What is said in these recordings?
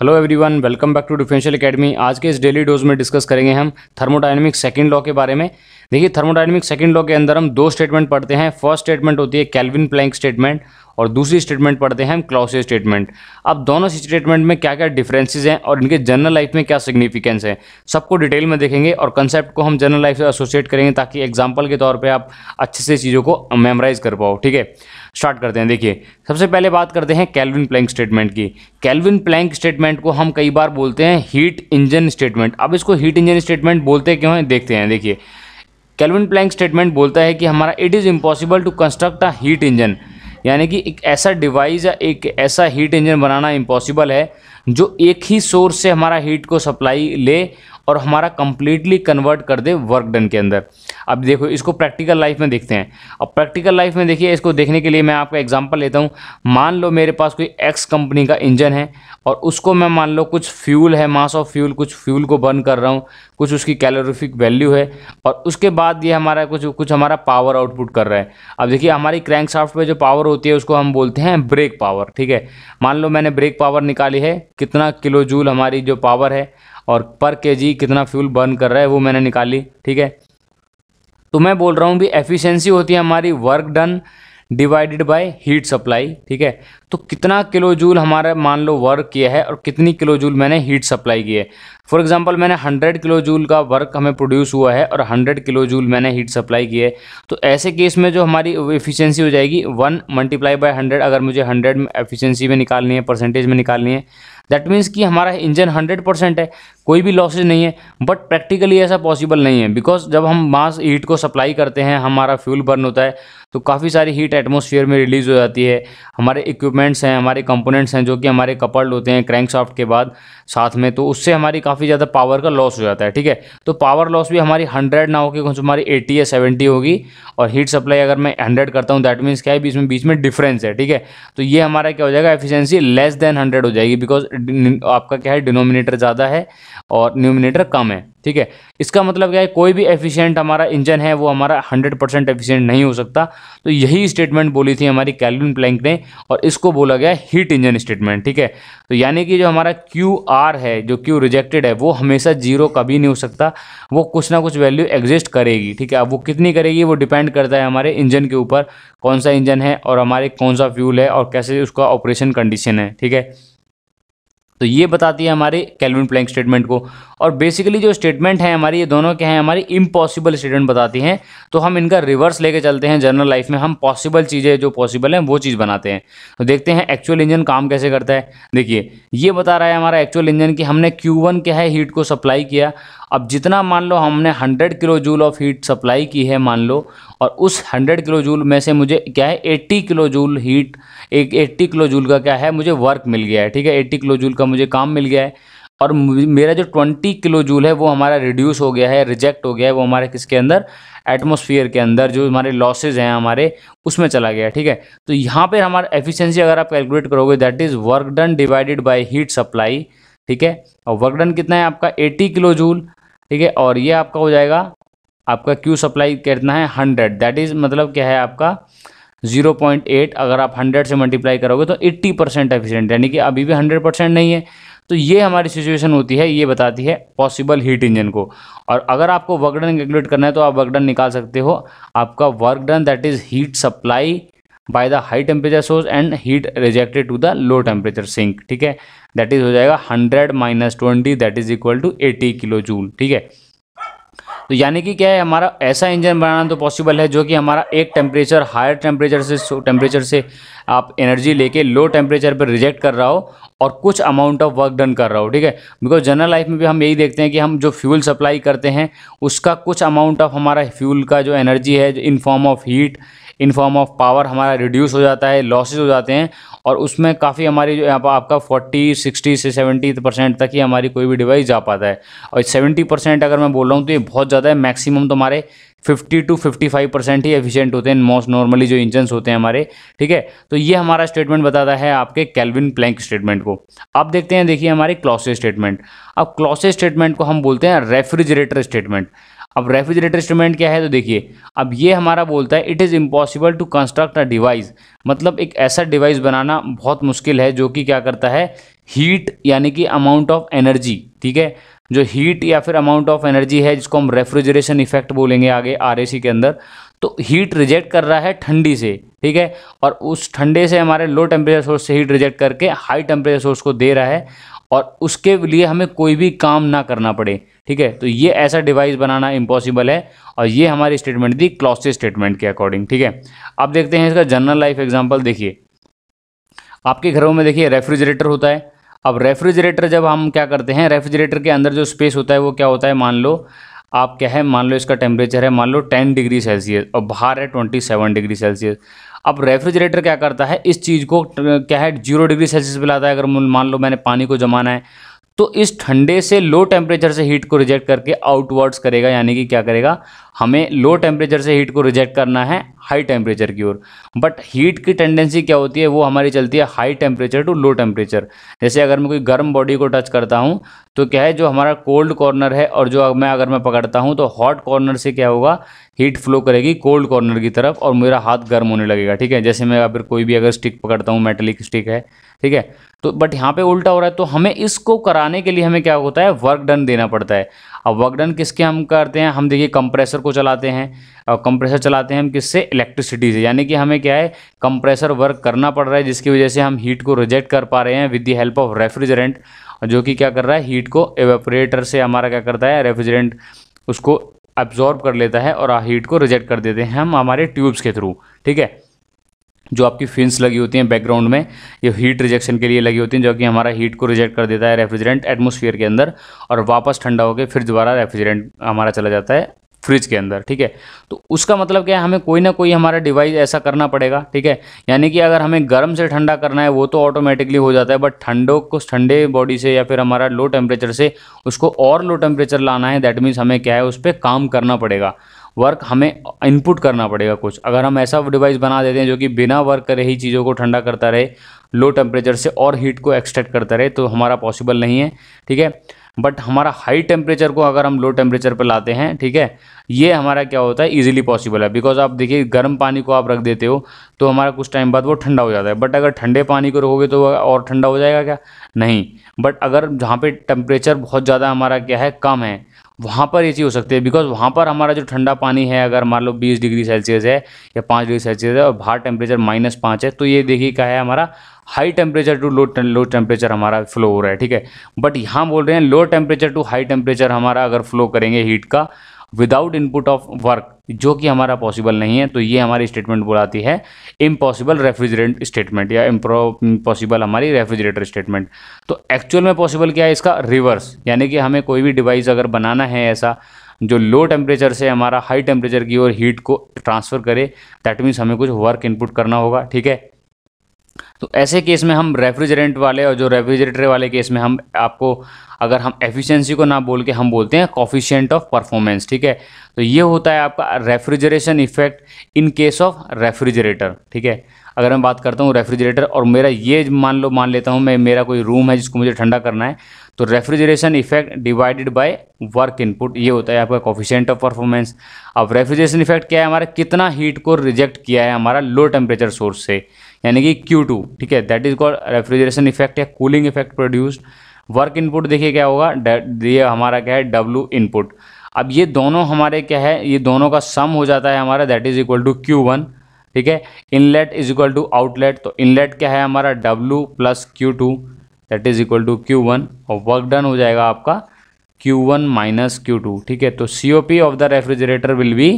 Hello everyone, welcome back to differential academy. आज के इस डेली डोज में डिस्कस करेंगे हम थर्मोडायनेमिक सेकंड लॉ के बारे में। देखिए, थर्मोडायनेमिक सेकंड लॉ के अंदर हम दो स्टेटमेंट पढ़ते हैं। फर्स्ट स्टेटमेंट होती है केल्विन प्लैंक स्टेटमेंट और दूसरी स्टेटमेंट पढ़ते हैं हम क्लॉसियस स्टेटमेंट। अब दोनों स्टेटमेंट में क्या क्या डिफरेंसेस हैं और इनके जनरल लाइफ में क्या सिग्निफिकेंस है, सबको डिटेल में देखेंगे और कंसेप्ट को हम जनरल लाइफ से एसोसिएट करेंगे ताकि एग्जाम्पल के तौर पर आप अच्छे से चीज़ों को मेमोराइज कर पाओ। ठीक है, स्टार्ट करते हैं। देखिए, सबसे पहले बात करते हैं केल्विन प्लैंक स्टेटमेंट की। केल्विन प्लैंक स्टेटमेंट को हम कई बार बोलते हैं हीट इंजन स्टेटमेंट। अब इसको हीट इंजन स्टेटमेंट बोलते क्यों हैं, देखते हैं। देखिए, केल्विन प्लैंक स्टेटमेंट बोलता है कि हमारा it is impossible to construct a heat engine, यानी कि एक ऐसा डिवाइस या एक ऐसा हीट इंजन बनाना इम्पॉसिबल है जो एक ही सोर्स से हमारा हीट को सप्लाई ले और हमारा कंप्लीटली कन्वर्ट कर दे वर्क डन के अंदर। अब देखो, इसको प्रैक्टिकल लाइफ में देखते हैं। अब प्रैक्टिकल लाइफ में देखिए, इसको देखने के लिए मैं आपका एग्जांपल लेता हूँ। मान लो मेरे पास कोई एक्स कंपनी का इंजन है और उसको मैं मान लो कुछ फ्यूल है, मास ऑफ फ्यूल, कुछ फ्यूल को बर्न कर रहा हूँ, कुछ उसकी कैलोरीफिक वैल्यू है और उसके बाद ये हमारा कुछ हमारा पावर आउटपुट कर रहा है। अब देखिए, हमारी क्रैंकशाफ्ट पे जो पावर होती है उसको हम बोलते हैं ब्रेक पावर। ठीक है, मान लो मैंने ब्रेक पावर निकाली है, कितना किलो जूल हमारी जो पावर है और पर केजी कितना फ्यूल बर्न कर रहा है वो मैंने निकाली। ठीक है, तो मैं बोल रहा हूँ भी एफिशिएंसी होती है हमारी work done divided by heat supply. ठीक है, तो कितना किलो जूल हमारा मान लो वर्क किया है और कितनी किलो जूल मैंने हीट सप्लाई की है। फॉर एग्जांपल, मैंने 100 किलो जूल का वर्क हमें प्रोड्यूस हुआ है और 100 किलो जूल मैंने हीट सप्लाई की है। तो ऐसे केस में जो हमारी एफिशिएंसी हो जाएगी 1 मल्टीप्लाई बाय 100। अगर मुझे 100 एफिशिएंसी में निकालनी है, परसेंटेज में निकालनी है, दैट मीन्स कि हमारा इंजन 100% है, कोई भी लॉसेज नहीं है। बट प्रैक्टिकली ऐसा पॉसिबल नहीं है, बिकॉज जब हम मास हीट को सप्लाई करते हैं, हमारा फ्यूल बर्न होता है तो काफ़ी सारी हीट एटमॉस्फेयर में रिलीज हो जाती है। हमारे इक्विपमेंट्स हैं, हमारे कंपोनेंट्स हैं जो कि हमारे कपल्ड होते हैं क्रैंकशाफ्ट के बाद साथ में, तो उससे हमारी काफ़ी ज़्यादा पावर का लॉस हो जाता है। ठीक है, तो पावर लॉस भी हमारी 100 ना होकर कुछ हमारी 80 या 70 होगी और हीट सप्लाई अगर मैं 100 करता हूँ, दैट मीन्स क्या है, बीच में डिफरेंस है। ठीक है, तो ये हमारा क्या हो जाएगा, एफिशिएंसी लेस देन 100 हो जाएगी, बिकॉज आपका क्या है, डिनोमिनेटर ज़्यादा है और न्यूमिनेटर कम है। ठीक है, इसका मतलब क्या है, कोई भी एफिशिएंट हमारा इंजन है वो हमारा 100% एफिशिएंट नहीं हो सकता। तो यही स्टेटमेंट बोली थी हमारी केल्विन प्लैंक ने और इसको बोला गया हीट इंजन स्टेटमेंट। ठीक है, तो यानी कि जो हमारा QR है, जो Q रिजेक्टेड है, वो हमेशा जीरो कभी नहीं हो सकता, वो कुछ ना कुछ वैल्यू एग्जिस्ट करेगी। ठीक है, अब वो कितनी करेगी वो डिपेंड करता है हमारे इंजन के ऊपर, कौन सा इंजन है और हमारे कौन सा फ्यूल है और कैसे उसका ऑपरेशन कंडीशन है। ठीक है, तो ये बताती है हमारे केल्विन प्लैंक स्टेटमेंट को। और बेसिकली जो स्टेटमेंट है हमारी, ये दोनों क्या है, हमारी इम्पॉसिबल स्टेटमेंट बताती हैं। तो हम इनका रिवर्स लेके चलते हैं जनरल लाइफ में, हम पॉसिबल चीज़ें जो पॉसिबल हैं वो चीज़ बनाते हैं। तो देखते हैं एक्चुअल इंजन काम कैसे करता है। देखिए, ये बता रहा है हमारा एक्चुअल इंजन कि हमने Q1 क्या है, हीट को सप्लाई किया। अब जितना मान लो हमने 100 kilo joule of heat supply की है मान लो, और उस 100 किलो जूल में से मुझे क्या है 80 किलो जूल हीट, एक 80 किलो जूल का क्या है मुझे वर्क मिल गया है। ठीक है, 80 किलो जूल का मुझे काम मिल गया है और मेरा जो 20 किलो जूल है वो हमारा रिड्यूस हो गया है, रिजेक्ट हो गया है, वो हमारे किसके अंदर, एटमॉस्फेयर के अंदर, जो हमारे लॉसेज हैं हमारे उसमें चला गया है। ठीक है, तो यहाँ पे हमारा एफिशिएंसी अगर आप कैलकुलेट करोगे, that is work done divided by heat supply. ठीक है, और वर्क डन कितना है आपका 80 किलो जूल। ठीक है, और ये आपका हो जाएगा, आपका Q सप्लाई कितना है 100, दैट इज़ मतलब क्या है आपका 0.8। अगर आप 100 से मल्टीप्लाई करोगे तो 80% एफिशिएंट, यानी कि अभी भी 100% नहीं है। तो ये हमारी सिचुएशन होती है, ये बताती है पॉसिबल हीट इंजन को। और अगर आपको वर्क डन कैलकुलेट करना है तो आप वर्क डन निकाल सकते हो। आपका work done that is heat supply by the high temperature source and heat rejected to the low temperature sink. ठीक है, दैट इज हो जाएगा 100 minus 20 that is equal to 80 kilo joule. ठीक है, तो यानी कि क्या है, हमारा ऐसा इंजन बनाना तो पॉसिबल है जो कि हमारा एक टेम्परेचर हायर टेम्परेचर से आप एनर्जी लेके लो टेम्परेचर पर रिजेक्ट कर रहा हो और कुछ अमाउंट ऑफ वर्क डन कर रहा हो। ठीक है, बिकॉज जनरल लाइफ में भी हम यही देखते हैं कि हम जो फ्यूल सप्लाई करते हैं उसका कुछ अमाउंट ऑफ हमारा फ्यूल का जो एनर्जी है in form of heat, in form of power हमारा रिड्यूस हो जाता है, लॉसेज हो जाते हैं और उसमें काफ़ी हमारी जो यहाँ पर आपका 40, 60 से 70% तक ही हमारी कोई भी डिवाइस जा पाता है। और 70% अगर मैं बोल रहा हूँ तो ये बहुत ज़्यादा है। मैक्सिमम तो हमारे 50 to 55% ही एफिशिएंट होते हैं मोस्ट नॉर्मली जो इंजन्स होते हैं हमारे। ठीक है, तो ये हमारा स्टेटमेंट बताता है आपके केल्विन प्लैंक स्टेटमेंट को। अब देखते हैं, देखिए हमारी क्लॉसियस स्टेटमेंट। अब क्लॉसियस स्टेटमेंट को हम बोलते हैं रेफ्रिजरेटर स्टेटमेंट। अब रेफ्रिजरेटर स्टेटमेंट क्या है, तो देखिए अब ये हमारा बोलता है it is impossible to construct a device, मतलब एक ऐसा डिवाइस बनाना बहुत मुश्किल है जो कि क्या करता है, हीट यानी कि अमाउंट ऑफ एनर्जी, ठीक है, जो हीट या फिर अमाउंट ऑफ एनर्जी है जिसको हम रेफ्रिजरेशन इफेक्ट बोलेंगे आगे आरएसी के अंदर, तो हीट रिजेक्ट कर रहा है ठंडी से, ठीक है, और उस ठंडे से हमारे लो टेम्परेचर सोर्स से हीट रिजेक्ट करके हाई टेम्परेचर सोर्स को दे रहा है और उसके लिए हमें कोई भी काम ना करना पड़े, ठीक है। तो ये ऐसा डिवाइस बनाना इम्पॉसिबल है और ये हमारी स्टेटमेंट थी क्लॉसियस स्टेटमेंट के अकॉर्डिंग, ठीक है। अब देखते हैं इसका जनरल लाइफ एग्जांपल। देखिए आपके घरों में देखिए रेफ्रिजरेटर होता है। अब रेफ्रिजरेटर जब हम क्या करते हैं, रेफ्रिजरेटर के अंदर जो स्पेस होता है वो क्या होता है, मान लो आप क्या है, मान लो इसका टेम्परेचर है मान लो 10 डिग्री सेल्सियस और बाहर है 27 डिग्री सेल्सियस। अब रेफ्रिजरेटर क्या करता है, इस चीज़ को क्या है 0 डिग्री सेल्सियस पे लाता है। अगर मान लो मैंने पानी को जमाना है तो इस ठंडे से लो टेम्परेचर से हीट को रिजेक्ट करके आउटवर्ड्स करेगा, यानी कि क्या करेगा, हमें लो टेम्परेचर से हीट को रिजेक्ट करना है हाई टेम्परेचर की ओर। बट हीट की टेंडेंसी क्या होती है, वो हमारी चलती है high temperature to low temperature. जैसे अगर मैं कोई गर्म बॉडी को टच करता हूँ तो क्या है, जो हमारा कोल्ड कॉर्नर है और जो अगर मैं पकड़ता हूँ तो हॉट कॉर्नर से क्या होगा, हीट फ्लो करेगी कोल्ड कॉर्नर की तरफ और मेरा हाथ गर्म होने लगेगा, ठीक है। जैसे मैं अगर कोई भी अगर स्टिक पकड़ता हूँ, मेटेलिक स्टिक है, ठीक है, तो बट यहाँ पे उल्टा हो रहा है। तो हमें इसको कराने के लिए हमें क्या होता है, वर्क डन देना पड़ता है। अब वर्क डन किसके हम करते हैं, हम देखिए कंप्रेसर को चलाते हैं और कंप्रेसर चलाते हैं हम किससे, इलेक्ट्रिसिटी से, यानी कि हमें क्या है कंप्रेसर वर्क करना पड़ रहा है जिसकी वजह से हम हीट को रिजेक्ट कर पा रहे हैं with the help of refrigerant, जो कि क्या कर रहा है, हीट को एवेपोरेटर से हमारा क्या करता है, रेफ्रिजरेंट उसको अब्जॉर्ब कर लेता है और हीट को रिजेक्ट कर देते हैं हम हमारे ट्यूब्स के थ्रू, ठीक है। जो आपकी फिन्स लगी होती हैं बैकग्राउंड में, ये हीट रिजेक्शन के लिए लगी होती हैं, जो कि हमारा हीट को रिजेक्ट कर देता है रेफ्रिजरेंट एटमॉस्फेयर के अंदर और वापस ठंडा होकर फिर दोबारा रेफ्रिजरेंट हमारा चला जाता है फ्रिज के अंदर, ठीक है। तो उसका मतलब क्या है, हमें कोई ना कोई हमारा डिवाइस ऐसा करना पड़ेगा, ठीक है। यानी कि अगर हमें गर्म से ठंडा करना है वो तो ऑटोमेटिकली हो जाता है, बट ठंडे बॉडी से या फिर हमारा लो टेम्परेचर से उसको और लो टेम्परेचर लाना है, दैट मीन्स हमें क्या है उस पर काम करना पड़ेगा, वर्क हमें इनपुट करना पड़ेगा कुछ। अगर हम ऐसा डिवाइस बना देते हैं जो कि बिना वर्क करे ही चीज़ों को ठंडा करता रहे, लो टेम्परेचर से और हीट को एक्सट्रैक्ट करता रहे, तो हमारा पॉसिबल नहीं है, ठीक है। बट हमारा हाई टेम्परेचर को अगर हम लो टेम्परेचर पर लाते हैं, ठीक है, ये हमारा क्या होता है, इजीली पॉसिबल है। बिकॉज आप देखिए गर्म पानी को आप रख देते हो तो हमारा कुछ टाइम बाद वो ठंडा हो जाता है, बट अगर ठंडे पानी को रखोगे तो वो और ठंडा हो जाएगा क्या, नहीं। बट अगर जहाँ पे टेम्परेचर बहुत ज़्यादा हमारा क्या है कम है, वहाँ पर ये चीज़ हो सकती है। बिकॉज वहाँ पर हमारा जो ठंडा पानी है अगर मान लो 20 डिग्री सेल्सियस है या 5 डिग्री सेल्सियस है और बाहर टेम्परेचर -5 है, तो ये देखिए क्या है, हमारा high temperature to low temperature हमारा फ्लो हो रहा है, ठीक है। बट यहाँ बोल रहे हैं low temperature to high temperature हमारा अगर फ्लो करेंगे हीट का विदाउट इनपुट ऑफ वर्क, जो कि हमारा पॉसिबल नहीं है, तो ये हमारी स्टेटमेंट बुलाती है इम्पॉसिबल रेफ्रिजरेंट स्टेटमेंट या इम्पॉसिबल हमारी रेफ्रिजरेटर स्टेटमेंट। तो एक्चुअल में पॉसिबल क्या है, इसका रिवर्स, यानी कि हमें कोई भी डिवाइस अगर बनाना है ऐसा जो लो टेम्परेचर से हमारा हाई टेम्परेचर की ओर हीट को ट्रांसफ़र करे, दैट मीन्स हमें कुछ वर्क इनपुट करना होगा, ठीक है। तो ऐसे केस में हम रेफ्रिजरेंट वाले और जो रेफ्रिजरेटर वाले केस में हम आपको अगर हम एफिशिएंसी को ना बोल के हम बोलते हैं कॉफिशिएंट ऑफ परफॉर्मेंस, ठीक है। तो ये होता है आपका refrigeration effect in case of refrigerator, ठीक है। अगर मैं बात करता हूँ रेफ्रिजरेटर और मेरा ये मान लेता हूँ मैं, मेरा कोई रूम है जिसको मुझे ठंडा करना है, तो refrigeration effect divided by work input, ये होता है आपका कॉफिशिएंट ऑफ परफॉर्मेंस। अब रेफ्रिजरेशन इफेक्ट क्या है, हमारा कितना हीट को रिजेक्ट किया है हमारा लो टेम्परेचर सोर्स से, यानी कि Q2, ठीक है, that is called refrigeration effect या cooling effect produced. Work input देखिए क्या होगा, ये हमारा क्या है W इनपुट। अब ये दोनों हमारे क्या है, ये दोनों का सम हो जाता है हमारा, that is equal to Q1, ठीक है। Inlet is equal to outlet, तो इनलेट क्या है हमारा W plus Q2 that is equal to Q1 और वर्क डन हो जाएगा आपका Q1 माइनस Q2, ठीक है। तो COP of the refrigerator will be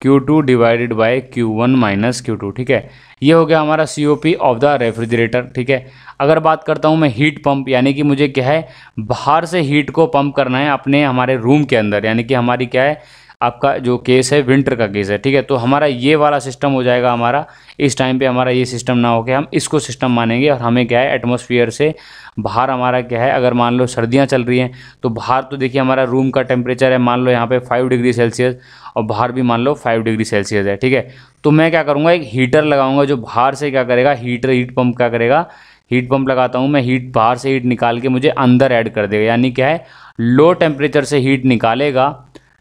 Q2 divided by Q1 minus Q2, ठीक है। ये हो गया हमारा COP ऑफ द रेफ्रिजरेटर, ठीक है। अगर बात करता हूँ मैं हीट पंप, यानी कि मुझे क्या है बाहर से हीट को पंप करना है अपने हमारे रूम के अंदर, यानी कि हमारी क्या है आपका जो केस है विंटर का केस है, ठीक है। तो हमारा ये वाला सिस्टम हो जाएगा हमारा, इस टाइम पे हमारा ये सिस्टम ना हो के हम इसको सिस्टम मानेंगे और हमें क्या है एटमॉस्फेयर से बाहर हमारा क्या है, अगर मान लो सर्दियाँ चल रही हैं तो बाहर तो देखिए हमारा रूम का टेम्परेचर है मान लो यहाँ पे 5 डिग्री सेल्सियस और बाहर भी मान लो 5 डिग्री सेल्सियस है, ठीक है। तो मैं क्या करूँगा, एक हीटर लगाऊंगा जो बाहर से क्या करेगा, हीट पंप क्या करेगा, हीट पंप लगाता हूँ मैं, हीट बाहर से हीट निकाल के मुझे अंदर ऐड कर देगा, यानी क्या है लो टेम्परेचर से हीट निकालेगा,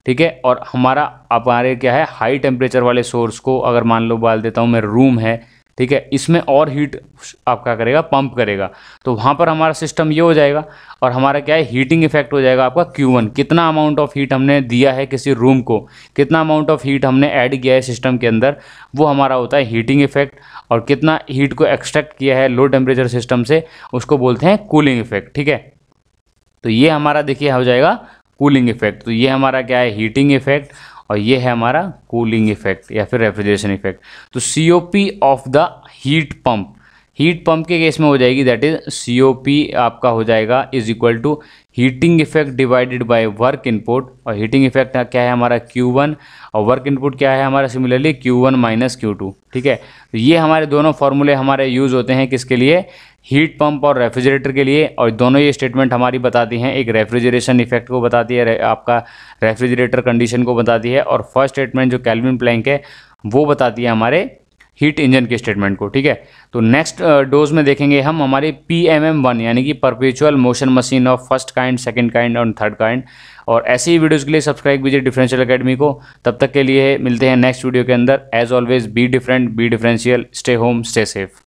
ठीक है। और हमारे क्या है हाई टेम्परेचर वाले सोर्स को अगर मान लो डाल देता हूँ मैं रूम है, ठीक है, इसमें और हीट आपका करेगा, पंप करेगा, तो वहाँ पर हमारा सिस्टम ये हो जाएगा और हमारा क्या है, हीटिंग इफेक्ट हो जाएगा आपका Q1। कितना अमाउंट ऑफ हीट हमने दिया है किसी रूम को, कितना अमाउंट ऑफ हीट हमने ऐड किया है सिस्टम के अंदर, वो हमारा होता है हीटिंग इफेक्ट। और कितना हीट को एक्सट्रैक्ट किया है लो टेम्परेचर सिस्टम से, उसको बोलते हैं कूलिंग इफेक्ट। ठीक है, तो ये हमारा देखिए हो जाएगा कूलिंग इफेक्ट। तो ये हमारा क्या है, हीटिंग इफेक्ट, और ये है हमारा कूलिंग इफेक्ट या फिर रेफ्रिजरेशन इफेक्ट। तो COP of the heat pump, heat pump के केस में हो जाएगी दैट इज COP आपका हो जाएगा is equal to heating effect divided by work input. और हीटिंग इफेक्ट क्या है हमारा Q1, और वर्क इनपुट क्या है हमारा सिमिलरली Q1 माइनस Q2। ठीक है, तो ये हमारे दोनों फॉर्मूले हमारे यूज़ होते हैं किसके लिए, हीट पंप और रेफ्रिजरेटर के लिए। और दोनों ये स्टेटमेंट हमारी बताती हैं, एक रेफ्रिजरेशन इफेक्ट को बताती है, आपका रेफ्रिजरेटर कंडीशन को बताती है, और फर्स्ट स्टेटमेंट जो केल्विन प्लैंक है वो बताती है हमारे हीट इंजन के स्टेटमेंट को। ठीक है, तो नेक्स्ट डोज में देखेंगे हम हमारे PMM1 यानी कि perpetual motion machine of first kind, second kind और थर्ड काइंड। और ऐसे ही वीडियोज़ के लिए सब्सक्राइब कीजिए डिफरेंशियल एकेडमी को। तब तक के लिए मिलते हैं नेक्स्ट वीडियो के अंदर। As always be different, be differential, stay home, stay safe.